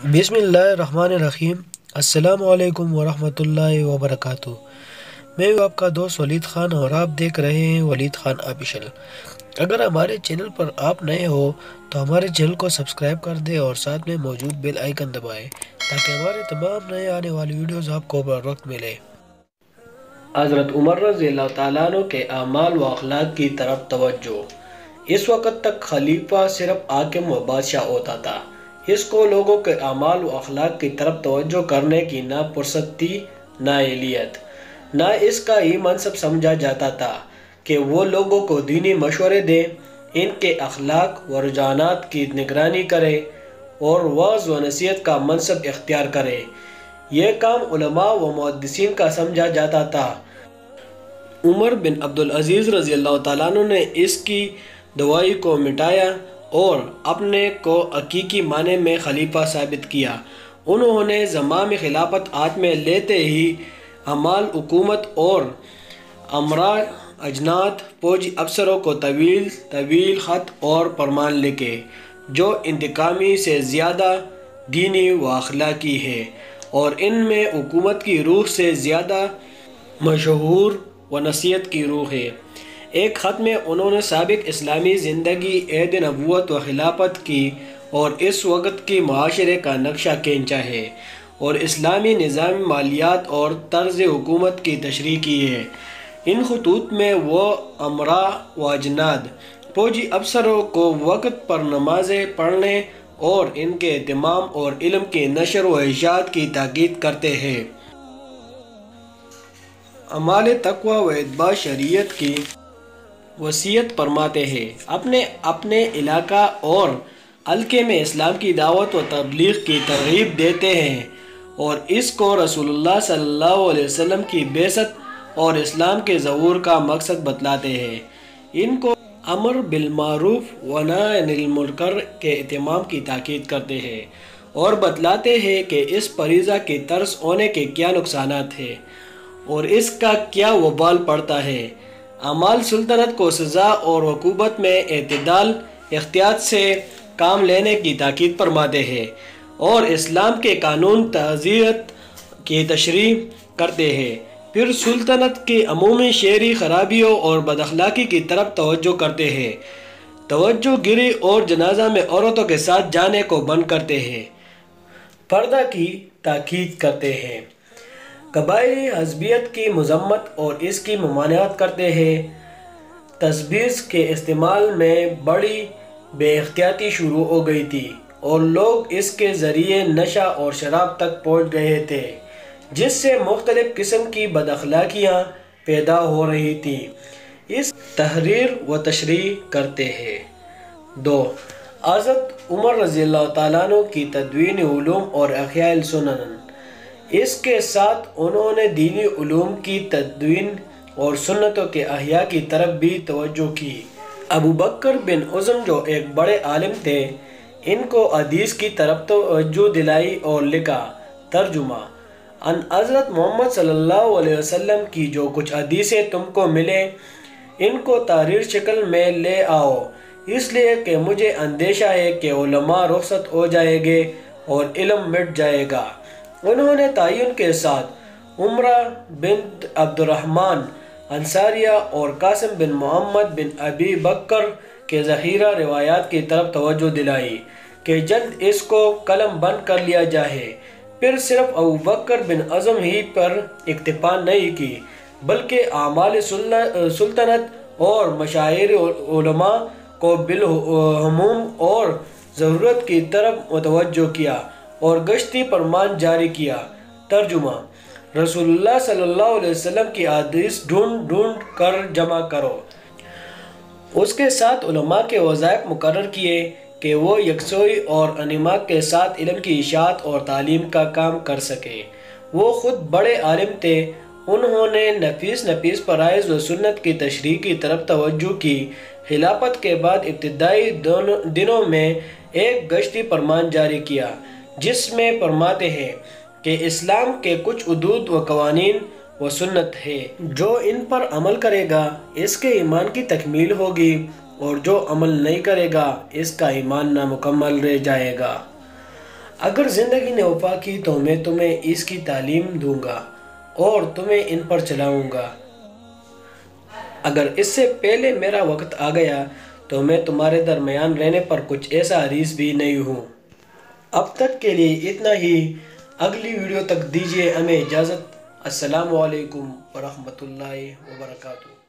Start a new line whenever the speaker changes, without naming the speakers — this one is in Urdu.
بسم اللہ الرحمن الرحیم۔ السلام علیکم ورحمۃ اللہ وبرکاتہ۔ میں ہوں آپ کا دوست ولید خان اور آپ دیکھ رہے ہیں ولید خان آفیشل۔ اگر ہمارے چینل پر آپ نئے ہو تو ہمارے چینل کو سبسکرائب کر دیں اور ساتھ میں موجود بیل آئیکن دبائیں تاکہ ہمارے تمام نئے آنے والی ویڈیوز آپ کو بر وقت ملے۔ حضرت عمر رضی اللہ تعالیٰ عنہ کے اعمال و اخلاق کی طرف توجہ۔ اس وقت تک خلیفہ صرف حاکم و بادشاہ ہوتا تھا۔ اس کو لوگوں کے اعمال و اخلاق کی طرف توجہ کرنے کی نہ فرصت تھی نہ اہلیت، نہ اس کا ہی منصب سمجھا جاتا تھا کہ وہ لوگوں کو دینی مشورے دے، ان کے اخلاق و رجحانات کی نگرانی کرے اور وعظ و نصیحت کا منصب اختیار کرے۔ یہ کام علماء و محدثین کا سمجھا جاتا تھا۔ عمر بن عبدالعزیز رضی اللہ تعالیٰ عنہ نے اس کی دعائی کو مٹایا اور اپنے کو حقیقی معنی میں خلیفہ ثابت کیا۔ انہوں نے زمام خلافت ہاتھ میں لیتے ہی اعمال حکومت اور امراء اجناد فوجی افسروں کو طویل خط اور فرمان لکھے جو انتقامی سے زیادہ دینی و اخلاقی ہے اور ان میں حکومت کی روح سے زیادہ مشہور و نصیحت کی روح ہے۔ ایک خط میں انہوں نے سابق اسلامی زندگی، عہد نبوت و خلافت کی اور اس وقت کی معاشرے کا نقشہ کھینچا ہے اور اسلامی نظام مالیات اور طرز حکومت کی تشریح کی ہے۔ ان خطوط میں وہ امراء و اجناد فوجی افسروں کو وقت پر نمازیں پڑھنے اور ان کے اہتمام اور علم کی نشر و اشاعت کی تاکید کرتے ہیں۔ اعمال تقوی و اتباع شریعت کی وصیت فرماتے ہیں۔ اپنے علاقہ اور حلقے میں اسلام کی دعوت و تبلیغ کی ترغیب دیتے ہیں اور اس کو رسول اللہ صلی اللہ علیہ وسلم کی بعثت اور اسلام کے ظہور کا مقصد بتلاتے ہیں۔ ان کو امر بالمعروف و نہی عن المنکر کے اہتمام کی تاکید کرتے ہیں اور بتلاتے ہیں کہ اس فریضہ کی ترک ہونے کے کیا نقصانات ہیں اور اس کا کیا وبال پڑتا ہے۔ اعمال سلطنت کو سزا اور عقوبت میں اعتدال احتیاط سے کام لینے کی تاکید فرماتے ہیں اور اسلام کے قانون تعزیت کی تشریح کرتے ہیں۔ پھر سلطنت کی عمومی شہری خرابیوں اور بد اخلاقی کی طرف توجہ کرتے ہیں، توجہ گیری اور جنازہ میں عورتوں کے ساتھ جانے کو بند کرتے ہیں، پردہ کی تاکید کرتے ہیں، قبائلی حزبیت کی مذمت اور اس کی ممانعت کرتے ہیں۔ تشبیز کے استعمال میں بڑی بے احتیاطی شروع ہو گئی تھی اور لوگ اس کے ذریعے نشہ اور شراب تک پہنچ گئے تھے جس سے مختلف قسم کی بد اخلاقیاں پیدا ہو رہی تھیں۔ اس تحریر و تشریح کرتے ہیں۔ 2. حضرت عمر رضی اللہ تعالیٰ عنہ کی تدوین علوم اور احیاء السنن۔ اس کے ساتھ انہوں نے دینی علوم کی تدوین اور سنتوں کے احیاء کی طرف بھی توجہ کی۔ ابو بکر بن حزم جو ایک بڑے عالم تھے، ان کو حدیث کی طرف توجہ دلائی اور لکھا۔ ترجمہ: ان حضرت محمد صلی اللہ علیہ وسلم کی جو کچھ حدیثیں تم کو ملیں ان کو تحریر شکل میں لے آؤ، اس لیے کہ مجھے اندیشہ ہے کہ علماء رخصت ہو جائیں گے اور علم مٹ جائے گا۔ انہوں نے تعین کے ساتھ عمرہ بنت عبد الرحمن انصاریہ اور قاسم بن محمد بن ابی بکر کے ذخیرہ روایات کی طرف توجہ دلائی کہ جلد اس کو قلم بند کر لیا جائے۔ پھر صرف ابو بکر بن حزم ہی پر اکتفا نہیں کی بلکہ اعمال سلطنت اور مشاہیر علماء کو بالعموم اور ضرورت کی طرف متوجہ کیا اور گشتی فرمان جاری کیا۔ ترجمہ: رسول اللہ صلی اللہ علیہ وسلم کی حدیث ڈھونڈ کر جمع کرو۔ اس کے ساتھ علماء کے وظائف مقرر کیے کہ وہ یکسوئی اور انضباط کے ساتھ علم کی اشاعت اور تعلیم کا کام کر سکیں۔ وہ خود بڑے عالم تھے۔ انہوں نے نفیس فرائض و سنت کی تشریح کی طرف توجہ کی۔ خلافت کے بعد ابتدائی دنوں میں ایک گشتی فرمان جاری کیا جس میں فرماتے ہیں کہ اسلام کے کچھ حدود و قوانین و سنت ہے، جو ان پر عمل کرے گا اس کے ایمان کی تکمیل ہوگی اور جو عمل نہیں کرے گا اس کا ایمان نامکمل رہ جائے گا۔ اگر زندگی نے وفا کی تو میں تمہیں اس کی تعلیم دوں گا اور تمہیں ان پر چلاؤں گا۔ اگر اس سے پہلے میرا وقت آ گیا تو میں تمہارے درمیان رہنے پر کچھ ایسا حریص بھی نہیں ہوں۔ اب تک کے لیے اتنا ہی، اگلی ویڈیو تک دیجیے ہمیں اجازت۔ السلام علیکم ورحمۃ اللہ وبرکاتہ۔